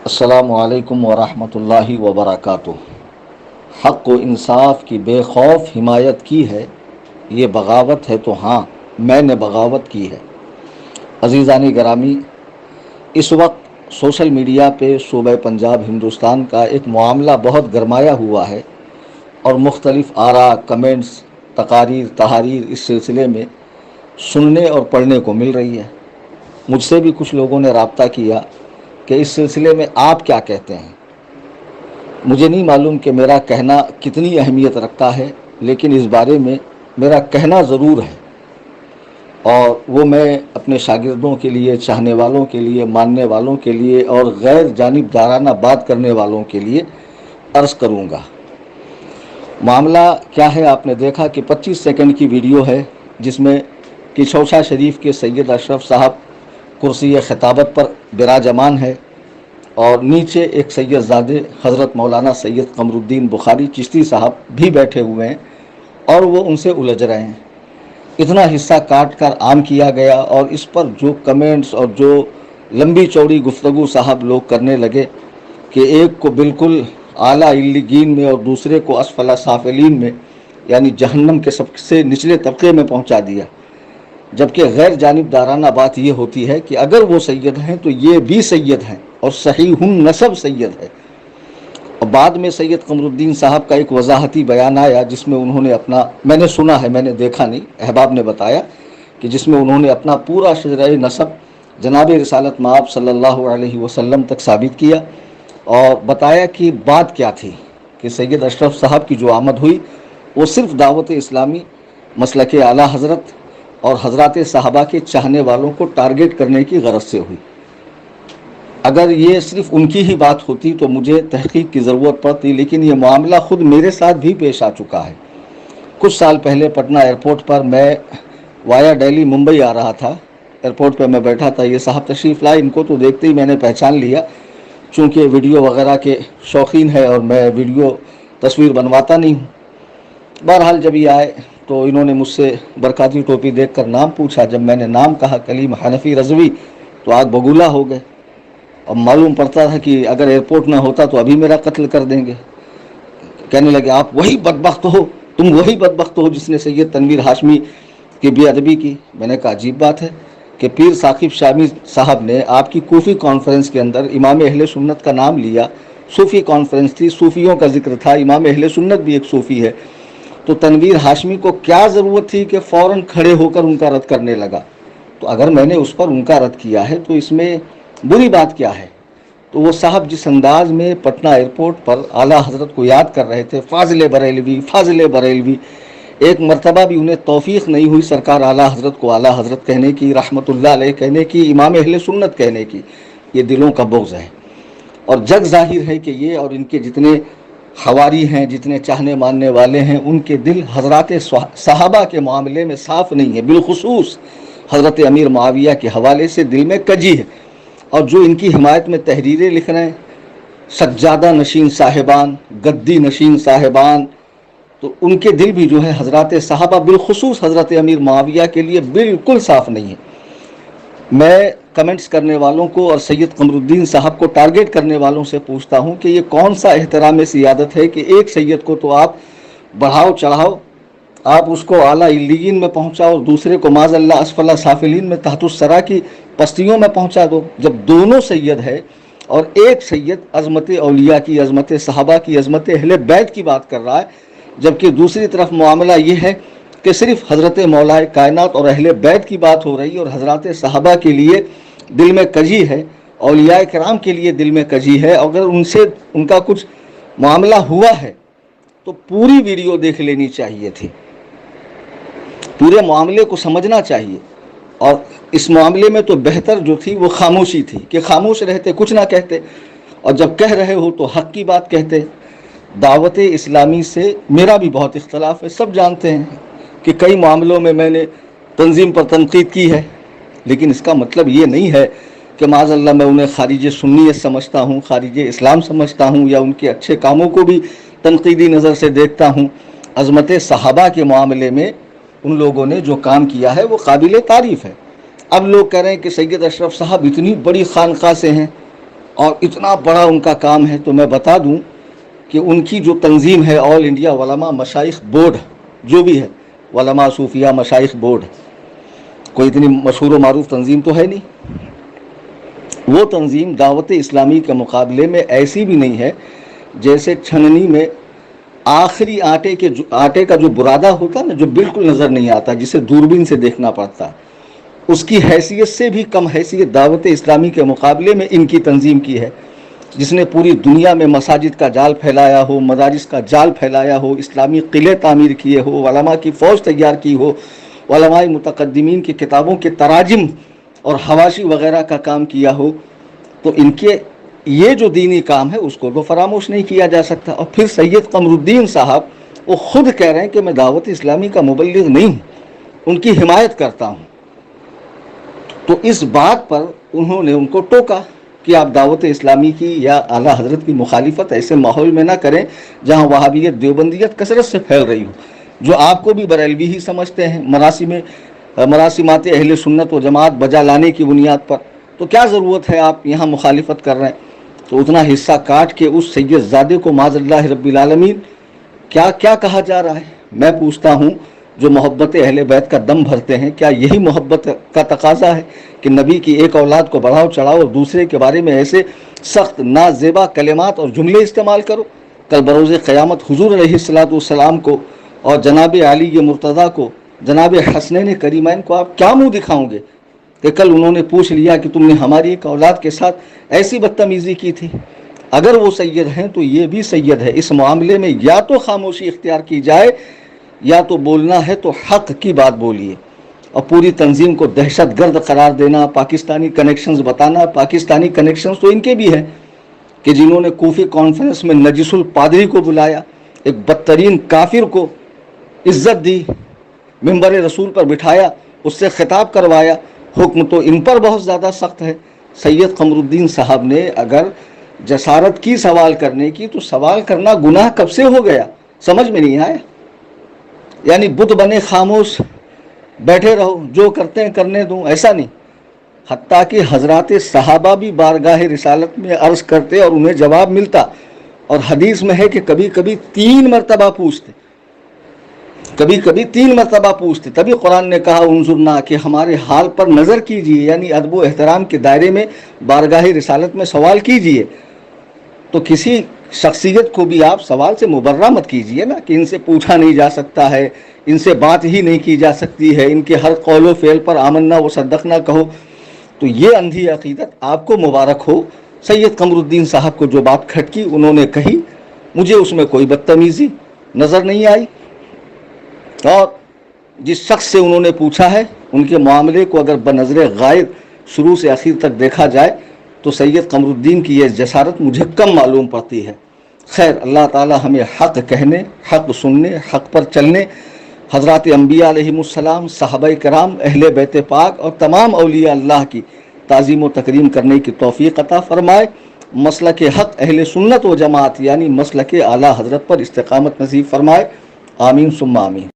السلام علیکم ورحمۃ اللہ وبرکاتہ۔ حق و انصاف کی بے خوف حمایت کی ہے، یہ بغاوت ہے تو ہاں میں نے بغاوت کی ہے۔ عزیزان گرامی، اس وقت سوشل میڈیا پہ صوبہ پنجاب ہندوستان کا ایک معاملہ بہت گرمایا ہوا ہے اور مختلف آراء، کمنٹس، تقاریر، تحاریر اس سلسلے میں سننے اور پڑھنے کو مل رہی ہے۔ مجھ سے بھی کچھ لوگوں نے رابطہ کیا کہ اس سلسلے میں آپ کیا کہتے ہیں۔ مجھے نہیں معلوم کہ میرا کہنا کتنی اہمیت رکھتا ہے، لیکن اس بارے میں میرا کہنا ضرور ہے، اور وہ میں اپنے شاگردوں کے لیے، چاہنے والوں کے لیے، ماننے والوں کے لیے اور غیر جانبدارانہ بات کرنے والوں کے لیے عرض کروں گا۔ معاملہ کیا ہے؟ آپ نے دیکھا کہ 25 سیکنڈ کی ویڈیو ہے جس میں کہ چوشا شریف کے سید اشرف صاحب کرسی خطابت پر براجمان ہے اور نیچے ایک سید زادے حضرت مولانا سید قمر الدین بخاری چشتی صاحب بھی بیٹھے ہوئے ہیں اور وہ ان سے الجھ رہے ہیں۔ اتنا حصہ کاٹ کر عام کیا گیا اور اس پر جو کمنٹس اور جو لمبی چوڑی گفتگو صاحب لوگ کرنے لگے کہ ایک کو بالکل اعلیٰ علیین میں اور دوسرے کو اسفل سافلین میں، یعنی جہنم کے سب سے نچلے طبقے میں پہنچا دیا، جبکہ غیر جانبدارانہ بات یہ ہوتی ہے کہ اگر وہ سید ہیں تو یہ بھی سید ہیں اور صحیح نسب سید ہے۔ اور بعد میں سید قمر الدین صاحب کا ایک وضاحتی بیان آیا جس میں انہوں نے اپنا، میں نے سنا ہے، میں نے دیکھا نہیں، احباب نے بتایا کہ جس میں انہوں نے اپنا پورا شجرہ نسب جناب رسالت مآب صلی اللہ علیہ وسلم تک ثابت کیا اور بتایا کہ بات کیا تھی کہ سید اشرف صاحب کی جو آمد ہوئی وہ صرف دعوت اسلامی، مسلک اعلیٰ حضرت اور حضرات صحابہ کے چاہنے والوں کو ٹارگٹ کرنے کی غرض سے ہوئی۔ اگر یہ صرف ان کی ہی بات ہوتی تو مجھے تحقیق کی ضرورت پڑتی، لیکن یہ معاملہ خود میرے ساتھ بھی پیش آ چکا ہے۔ کچھ سال پہلے پٹنہ ایئرپورٹ پر میں وایا دہلی ممبئی آ رہا تھا، ایئرپورٹ پہ میں بیٹھا تھا، یہ صاحب تشریف لائے، ان کو تو دیکھتے ہی میں نے پہچان لیا، چونکہ ویڈیو وغیرہ کے شوقین ہے اور میں ویڈیو تصویر بنواتا نہیں ہوں۔ بہرحال جب یہ آئے تو انہوں نے مجھ سے برکاتی ٹوپی دیکھ کر نام پوچھا۔ جب میں نے نام کہا کلیم حنفی رضوی تو آگ بگولا ہو گئے، اور معلوم پڑتا تھا کہ اگر ایئرپورٹ نہ ہوتا تو ابھی میرا قتل کر دیں گے۔ کہنے لگے آپ وہی بدبخت ہو، تم وہی بدبخت ہو جس نے سید تنویر ہاشمی کی بے ادبی کی۔ میں نے کہا عجیب بات ہے کہ پیر ثاقب شامی صاحب نے آپ کی کوفی کانفرنس کے اندر امام اہل سنت کا نام لیا، صوفی کانفرنس تھی، صوفیوں کا ذکر تھا، امام اہل سنت بھی ایک صوفی ہے، تو تنویر ہاشمی کو کیا ضرورت تھی کہ فوراً کھڑے ہو کر ان کا رد کرنے لگا؟ تو اگر میں نے اس پر ان کا رد کیا ہے تو اس میں بری بات کیا ہے؟ تو وہ صاحب جس انداز میں پٹنہ ایئرپورٹ پر اعلیٰ حضرت کو یاد کر رہے تھے، فاضل بریلوی فاضل بریلوی، ایک مرتبہ بھی انہیں توفیق نہیں ہوئی سرکار اعلیٰ حضرت کو اعلیٰ حضرت کہنے کی، رحمت اللہ علیہ کہنے کی، امام اہل سنت کہنے کی۔ یہ دلوں کا بغض ہے، اور جگ ظاہر ہے کہ یہ اور ان کے جتنے حواری ہیں، جتنے چاہنے ماننے والے ہیں، ان کے دل حضرات صحابہ کے معاملے میں صاف نہیں ہے، بالخصوص حضرت امیر معاویہ کے حوالے سے دل میں کجی ہے۔ اور جو ان کی حمایت میں تحریریں لکھ رہے ہیں، سجادہ نشین صاحبان، گدی نشین صاحبان، تو ان کے دل بھی جو ہے حضرات صحابہ بالخصوص حضرت امیر معاویہ کے لیے بالکل صاف نہیں ہے۔ میں کمنٹس کرنے والوں کو اور سید قمر الدین صاحب کو ٹارگٹ کرنے والوں سے پوچھتا ہوں کہ یہ کون سا احترام سیادت ہے کہ ایک سید کو تو آپ بڑھاؤ چڑھاؤ، آپ اس کو اعلیٰ علیین میں پہنچاؤ اور دوسرے کو معاذ اللہ اسفل سافلین میں تحت الثری کی پستیوں میں پہنچا دو، جب دونوں سید ہے اور ایک سید عظمت اولیاء کی، عظمت صحابہ کی، عظمت اہل بیت کی بات کر رہا ہے، جبکہ دوسری طرف معاملہ یہ ہے کہ صرف حضرت مولا کائنات اور اہل بیت کی بات ہو رہی ہے اور حضرات صحابہ کے لیے دل میں کجی ہے، اولیاء کرام کے لیے دل میں کجی ہے۔ اگر ان سے ان کا کچھ معاملہ ہوا ہے تو پوری ویڈیو دیکھ لینی چاہیے تھی، پورے معاملے کو سمجھنا چاہیے، اور اس معاملے میں تو بہتر جو تھی وہ خاموشی تھی کہ خاموش رہتے، کچھ نہ کہتے، اور جب کہہ رہے ہو تو حق کی بات کہتے۔ دعوت اسلامی سے میرا بھی بہت اختلاف ہے، سب جانتے ہیں کہ کئی معاملوں میں میں نے تنظیم پر تنقید کی ہے، لیکن اس کا مطلب یہ نہیں ہے کہ معاذ اللہ میں انہیں خارج سنیت سمجھتا ہوں، خارج اسلام سمجھتا ہوں، یا ان کے اچھے کاموں کو بھی تنقیدی نظر سے دیکھتا ہوں۔ عظمت صحابہ کے معاملے میں ان لوگوں نے جو کام کیا ہے وہ قابل تعریف ہے۔ اب لوگ کہہ رہے ہیں کہ سید اشرف صاحب اتنی بڑی خانقاہ سے ہیں اور اتنا بڑا ان کا کام ہے. تو میں بتا دوں کہ ان کی جو تنظیم ہے آل انڈیا علماء مشائخ بورڈ، جو بھی ہے علماء صوفیہ مشائخ بورڈ، کوئی اتنی مشہور و معروف تنظیم تو ہے نہیں. وہ تنظیم دعوت اسلامی کے مقابلے میں ایسی بھی نہیں ہے جیسے چھننی میں آخری آٹے کا جو برادہ ہوتا نا، جو بالکل نظر نہیں آتا، جسے دوربین سے دیکھنا پڑتا، اس کی حیثیت سے بھی کم حیثیت دعوت اسلامی کے مقابلے میں ان کی تنظیم کی ہے، جس نے پوری دنیا میں مساجد کا جال پھیلایا ہو، مدارس کا جال پھیلایا ہو، اسلامی قلعے تعمیر کیے ہو، علماء کی فوج تیار کی ہو، علماء متقدمین کی کتابوں کے تراجم اور حواشی وغیرہ کا کام کیا ہو. تو ان کے یہ جو دینی کام ہے اس کو تو فراموش نہیں کیا جا سکتا. اور پھر سید قمر الدین صاحب وہ خود کہہ رہے ہیں کہ میں دعوت اسلامی کا مبلغ نہیں ہوں، ان کی حمایت کرتا ہوں. تو اس بات پر انہوں نے ان کو ٹوکا کہ آپ دعوت اسلامی کی یا اعلیٰ حضرت کی مخالفت ایسے ماحول میں نہ کریں جہاں وہابیت دیوبندیت کثرت سے پھیل رہی ہو، جو آپ کو بھی بریلوی ہی سمجھتے ہیں مراسمات اہل سنت و جماعت بجا لانے کی بنیاد پر. تو کیا ضرورت ہے آپ یہاں مخالفت کر رہے ہیں؟ تو اتنا حصہ کاٹ کے اس سید زادے کو معاذ اللہ رب العالمین کیا کیا کہا جا رہا ہے. میں پوچھتا ہوں جو محبت اہل بیت کا دم بھرتے ہیں، کیا یہی محبت کا تقاضا ہے کہ نبی کی ایک اولاد کو بڑھاؤ چڑھاؤ اور دوسرے کے بارے میں ایسے سخت نازیبا کلمات اور جملے استعمال کرو؟ کل بروز قیامت حضور علیہ السلام کو اور جناب علی مرتضیٰ کو، جناب حسنین کریمین کو آپ کیا منہ دکھاؤں گے کہ کل انہوں نے پوچھ لیا کہ تم نے ہماری ایک اولاد کے ساتھ ایسی بدتمیزی کی تھی؟ اگر وہ سید ہیں تو یہ بھی سید ہے. اس معاملے میں یا تو خاموشی اختیار کی جائے یا تو بولنا ہے تو حق کی بات بولیے. اور پوری تنظیم کو دہشت گرد قرار دینا، پاکستانی کنیکشنز بتانا، پاکستانی کنیکشنز تو ان کے بھی ہیں کہ جنہوں نے کوفی کانفرنس میں نجس الپادری کو بلایا، ایک بدترین کافر کو عزت دی، منبر رسول پر بٹھایا، اس سے خطاب کروایا. حکم تو ان پر بہت زیادہ سخت ہے. سید قمر الدین صاحب نے اگر جسارت کی سوال کرنے کی تو سوال کرنا گناہ کب سے ہو گیا؟ سمجھ میں نہیں آیا. یعنی بت بنے خاموش بیٹھے رہو، جو کرتے ہیں کرنے دوں، ایسا نہیں. حتیٰ کہ حضرات صحابہ بھی بارگاہ رسالت میں عرض کرتے اور انہیں جواب ملتا. اور حدیث میں ہے کہ کبھی کبھی 3 مرتبہ پوچھتے، تبھی قرآن نے کہا انظرنا، کہ ہمارے حال پر نظر کیجئے، یعنی ادب و احترام کے دائرے میں بارگاہ رسالت میں سوال کیجئے. تو کسی شخصیت کو بھی آپ سوال سے مبرہ مت کیجئے نا کہ ان سے پوچھا نہیں جا سکتا ہے، ان سے بات ہی نہیں کی جا سکتی ہے، ان کے ہر قول و فعل پر آمنا و صدقنا کہو. تو یہ اندھی عقیدت آپ کو مبارک ہو. سید قمر الدین صاحب کو جو بات کھٹکی انہوں نے کہی، مجھے اس میں کوئی بدتمیزی نظر نہیں آئی. اور جس شخص سے انہوں نے پوچھا ہے ان کے معاملے کو اگر بنظر غائب شروع سے آخر تک دیکھا جائے تو سید قمر الدین کی یہ جسارت مجھے کم معلوم پڑتی ہے. خیر، اللہ تعالی ہمیں حق کہنے، حق سننے، حق پر چلنے، حضرات انبیاء علیہم السلام، صحابہ کرام، اہل بیت پاک اور تمام اولیاء اللہ کی تعظیم و تکریم کرنے کی توفیق عطا فرمائے. مسلک حق اہل سنت و جماعت یعنی مسلک اعلیٰ حضرت پر استقامت نصیب فرمائے. آمین ثم آمین.